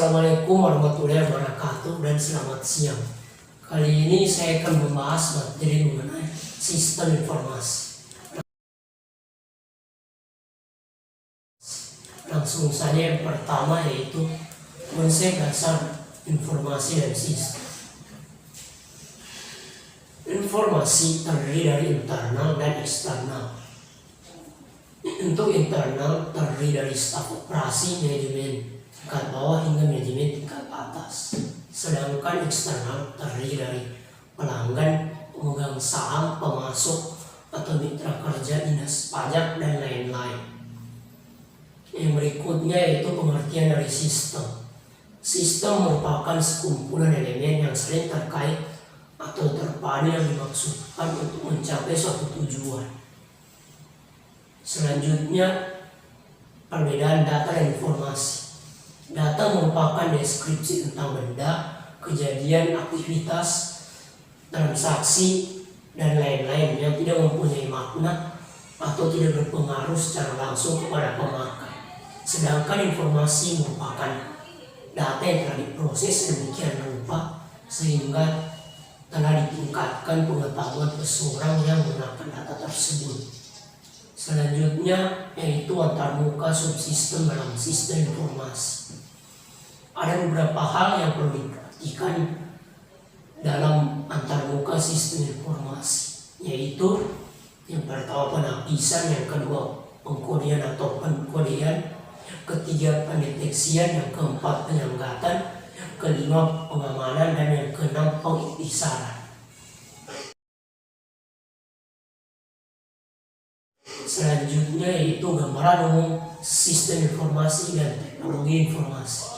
Assalamualaikum warahmatullahi wabarakatuh dan selamat siang. Kali ini saya akan membahas materi mengenai sistem informasi. Langsung saja yang pertama yaitu konsep dasar informasi dan sistem. Informasi terdiri dari internal dan eksternal. Untuk internal terdiri dari staf operasi, manajemen tingkat bawah hingga manajemen tingkat atas. Sedangkan eksternal terdiri dari pelanggan, pemegang saham, pemasok atau mitra kerja, dinas pajak, dan lain-lain. Yang berikutnya yaitu pengertian dari sistem. Sistem merupakan sekumpulan elemen yang saling terkait atau terpadu yang dimaksudkan untuk mencapai suatu tujuan. Selanjutnya, perbedaan data dan informasi. Data merupakan deskripsi tentang benda, kejadian, aktivitas, transaksi, dan lain-lain yang tidak mempunyai makna atau tidak berpengaruh secara langsung kepada pemakai. Sedangkan informasi merupakan data yang telah diproses demikian rupa sehingga telah ditingkatkan pengetahuan seseorang yang menggunakan data tersebut. Selanjutnya yaitu antarmuka subsistem dalam sistem informasi. Ada beberapa hal yang perlu diperhatikan dalam antarmuka sistem informasi, yaitu yang pertama penapisan, yang kedua pengkodean atau penkodean, ketiga pendeteksian, yang keempat penyanggatan, yang kelima pengamanan, dan yang keenam pengiktisaran. Selanjutnya yaitu gambaran umum sistem informasi dan teknologi informasi.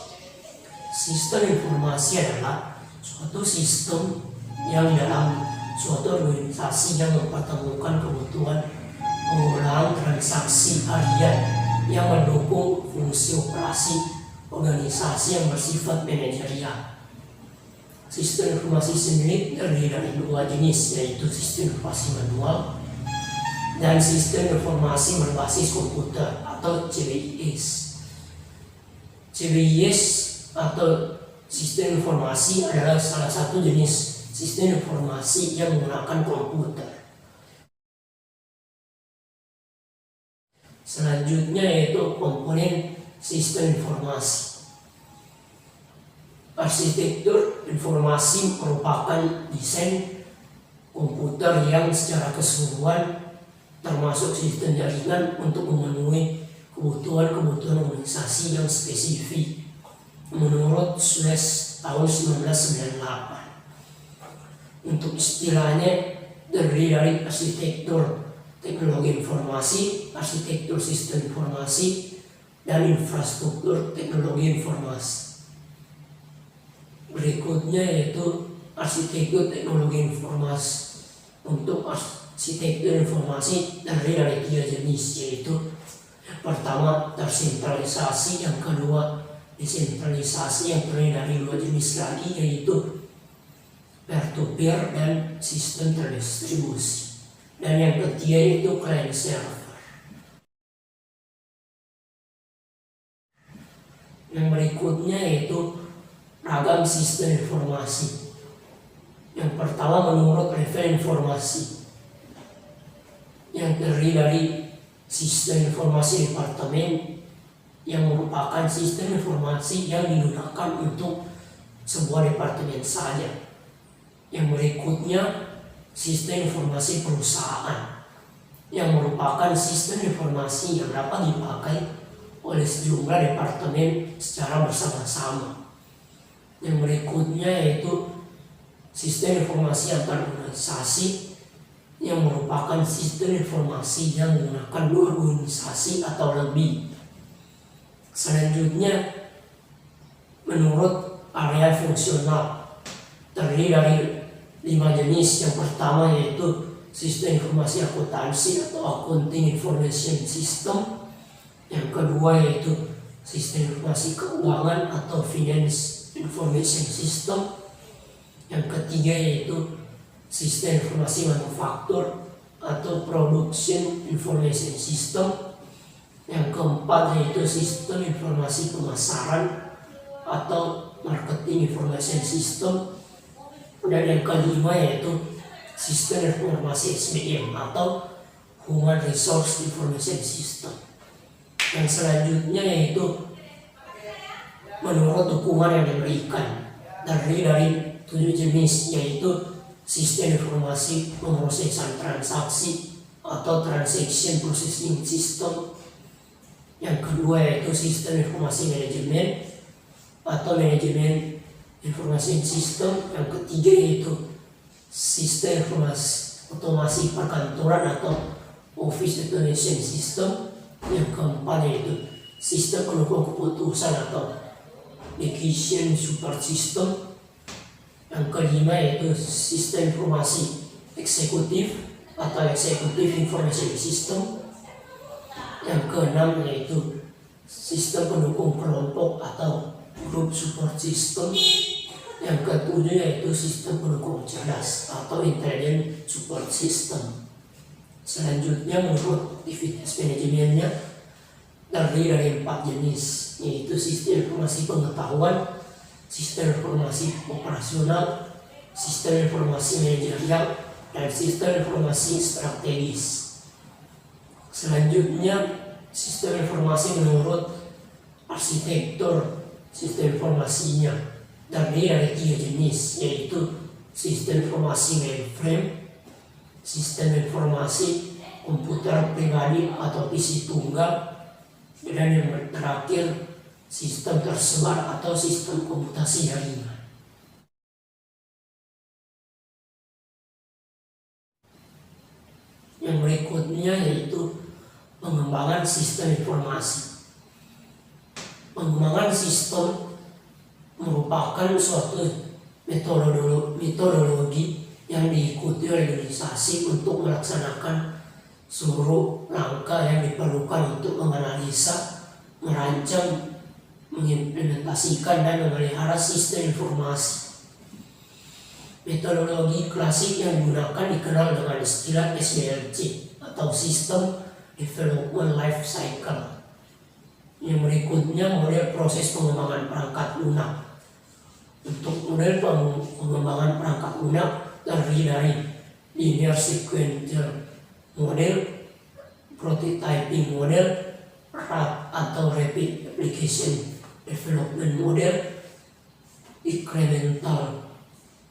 Sistem informasi adalah suatu sistem yang dalam suatu organisasi yang mempertemukan kebutuhan penggunaan transaksi harian yang mendukung fungsi operasi organisasi yang bersifat manajerial. Sistem informasi sendiri terdiri dari dua jenis, yaitu sistem informasi manual dan sistem informasi berbasis komputer atau CBIS. CBIS atau sistem informasi adalah salah satu jenis sistem informasi yang menggunakan komputer. Selanjutnya yaitu komponen sistem informasi. Arsitektur informasi merupakan desain komputer yang secara keseluruhan termasuk sistem jaringan untuk memenuhi kebutuhan organisasi yang spesifik menurut Suez tahun 1998. Untuk istilahnya terdiri dari arsitektur teknologi informasi, arsitektur sistem informasi, dan infrastruktur teknologi informasi. Berikutnya yaitu arsitektur teknologi informasi. Untuk arsitektur informasi terdiri dari tiga jenis, yaitu pertama tersentralisasi, yang kedua desentralisasi, yang terdiri dari dua jenis lagi, yaitu peer-to-peer dan sistem terdistribusi, dan yang ketiga yaitu client server. Yang berikutnya yaitu ragam sistem informasi. Yang pertama menurut level informasi, yang terdiri dari sistem informasi departemen, yang merupakan sistem informasi yang digunakan untuk sebuah departemen saja. Yang berikutnya sistem informasi perusahaan, yang merupakan sistem informasi yang dapat dipakai oleh sejumlah departemen secara bersama-sama. Yang berikutnya yaitu sistem informasi antar organisasi, yang merupakan sistem informasi yang menggunakan dua organisasi atau lebih. Selanjutnya menurut area fungsional, terdiri dari 5 jenis. Yang pertama yaitu sistem informasi akuntansi atau accounting information system. Yang kedua yaitu sistem informasi keuangan atau finance information system. Yang ketiga yaitu sistem informasi manufaktur atau production information system. Yang keempat yaitu sistem informasi pemasaran atau Marketing Information System. Dan yang kelima yaitu Sistem Informasi SBM atau Human Resource Information System. Yang selanjutnya yaitu menurut dukungan yang diberikan dari 7 jenis, yaitu Sistem Informasi Pemrosesan Transaksi atau Transaction Processing System. Yang kedua yaitu Sistem Informasi Manajemen atau Manajemen Information System. Yang ketiga yaitu Sistem Informasi Otomasi Perkantoran atau Office Automation System. Yang keempat yaitu Sistem Pendukung Keputusan atau Decision Support System. Yang kelima yaitu Sistem Informasi Eksekutif atau Executive Information System. Yang keenam yaitu Sistem Pendukung Kelompok atau Group Support System. Yang ketujuh yaitu Sistem Pendukung Cerdas atau Intelligent Support System. Selanjutnya menurut aktivitas manajemennya terdiri dari 4 jenis, yaitu Sistem Informasi Pengetahuan, Sistem Informasi Operasional, Sistem Informasi Manajerial, dan Sistem Informasi Strategis. Selanjutnya Sistem Informasi menurut arsitektur sistem informasinya terdiri dari 3 jenis, yaitu Sistem Informasi Mainframe, Sistem Informasi Komputer Pribadi atau PC Tunggal, dan yang terakhir Sistem Tersebar atau Sistem Komputasi Jaringan. Yang berikutnya yaitu pengembangan sistem informasi. Pengembangan sistem merupakan suatu metodologi yang diikuti oleh organisasi untuk melaksanakan seluruh langkah yang diperlukan untuk menganalisa, merancang, mengimplementasikan, dan memelihara sistem informasi. Metodologi klasik yang digunakan dikenal dengan istilah SDLC atau System Development Life Cycle. Yang berikutnya model proses pengembangan perangkat lunak. Untuk model pengembangan perangkat lunak terdiri dari linear sequential model, prototyping model, RAD atau Rapid Application Development model, incremental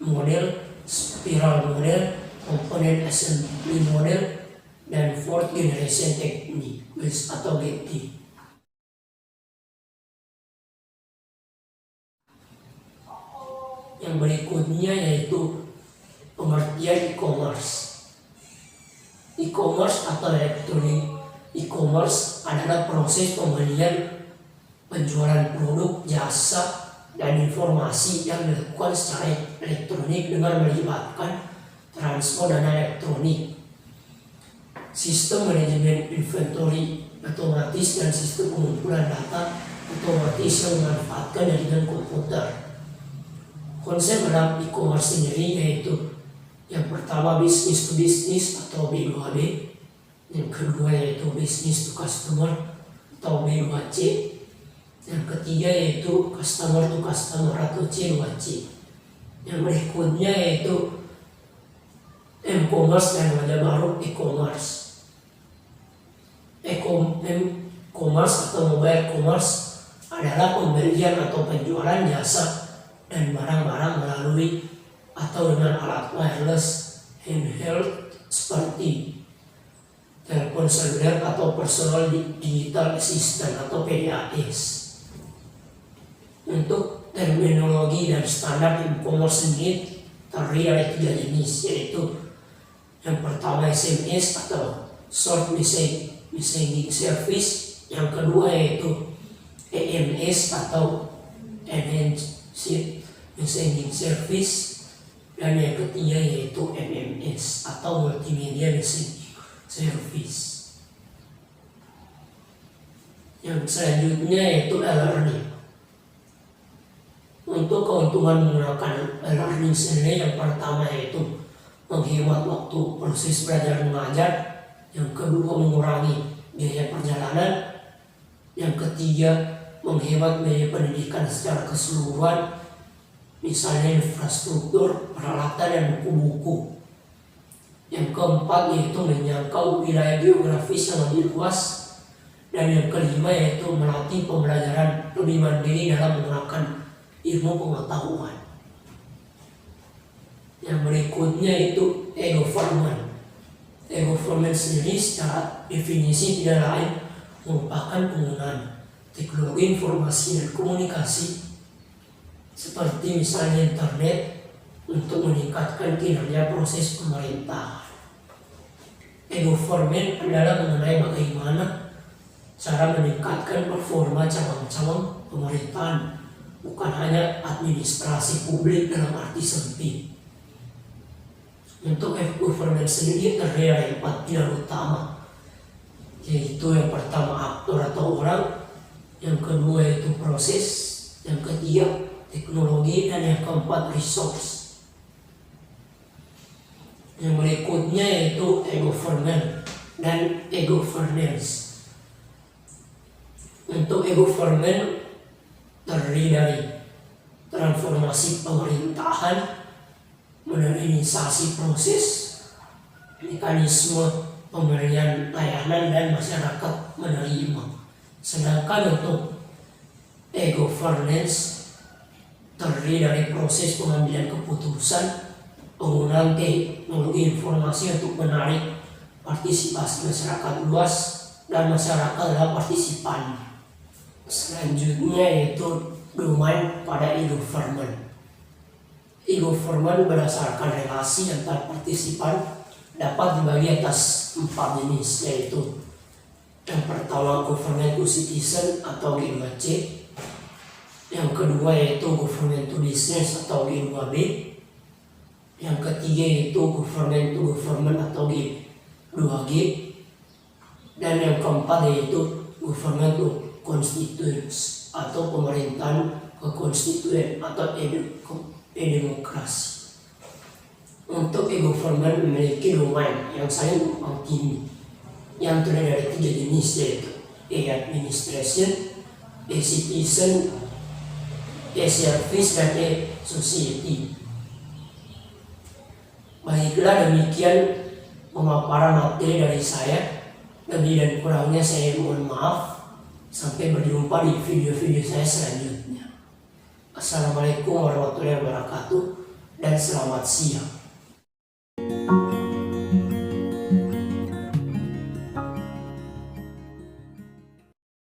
model, spiral model, component assembly model, dan fourth generation technique atau GT. Yang berikutnya yaitu pengertian e-commerce. E-commerce atau elektronik e-commerce adalah proses pembelian, penjualan produk, jasa, dan informasi yang dilakukan secara elektronik dengan melibatkan transfer dana elektronik, sistem manajemen inventory otomatis, dan sistem pengumpulan data otomatis yang memanfaatkan jaringan komputer. Konsep dalam e-commerce sendiri yaitu yang pertama business to business atau B2B, yang kedua yaitu business to customer atau B2C, yang ketiga yaitu customer to customer atau C2C. Yang berikutnya yaitu m-commerce dan wajah baru e-commerce. E-commerce atau mobile commerce adalah pembelian atau penjualan jasa dan barang-barang melalui atau dengan alat wireless handheld seperti telepon seluler atau personal digital assistant atau PDAS. Untuk terminologi dan standar e-commerce sendiri terdiri dari 3 jenis, yaitu yang pertama SMS atau short messaging service, yang kedua yaitu EMS atau enhanced messaging service, dan yang ketiga yaitu MMS atau multimedia messaging service. Yang selanjutnya yaitu e-learning. Untuk keuntungan menggunakan e-learning sendiri, yang pertama yaitu menghemat waktu proses belajar mengajar, yang kedua mengurangi biaya perjalanan, yang ketiga menghemat biaya pendidikan secara keseluruhan, misalnya infrastruktur, peralatan, dan buku-buku. Yang keempat yaitu menjangkau wilayah geografis yang lebih luas. Dan yang kelima yaitu melatih pembelajaran lebih mandiri dalam menggunakan ilmu pengetahuan. Yang berikutnya itu e-government. E-government sendiri secara definisi tidak lain merupakan penggunaan teknologi informasi dan komunikasi seperti misalnya internet untuk meningkatkan kinerja proses pemerintahan. E-government adalah mengenai bagaimana cara meningkatkan performa cabang-cabang pemerintahan, bukan hanya administrasi publik dalam arti sempit. Untuk e-government sendiri terdiri dari 4 pilar utama, yaitu yang pertama aktor atau orang, yang kedua yaitu proses, yang ketiga teknologi, dan yang keempat resource. Yang berikutnya yaitu e-government dan e-governance. Untuk e-government terdiri dari transformasi pemerintahan, modernisasi proses, mekanisme pemberian layanan, dan masyarakat menerima. Sedangkan untuk e-governance terdiri dari proses pengambilan keputusan, penggunaan teknologi informasi untuk menarik partisipasi masyarakat luas, dan masyarakat adalah partisipan. Selanjutnya yaitu domain pada e-government. E-government berdasarkan relasi antar partisipan dapat dibagi atas 4 jenis, yaitu yang pertama government to citizen atau G2C, yang kedua yaitu government to business atau G2B, yang ketiga yaitu government to government atau G2G, dan yang keempat yaitu government to constituents atau pemerintahan kekonstituen atau e-demokrasi. Untuk e-government memiliki domain yang saling tumpang tindih yang terdiri dari 3 jenis, yaitu e-administration, e-citizen, e-service, dan e-society. Baiklah, demikian pemaparan materi dari saya. Lebih dan kurangnya saya mohon maaf. Sampai berjumpa di video-video saya selanjutnya. Assalamualaikum warahmatullahi wabarakatuh dan selamat siang.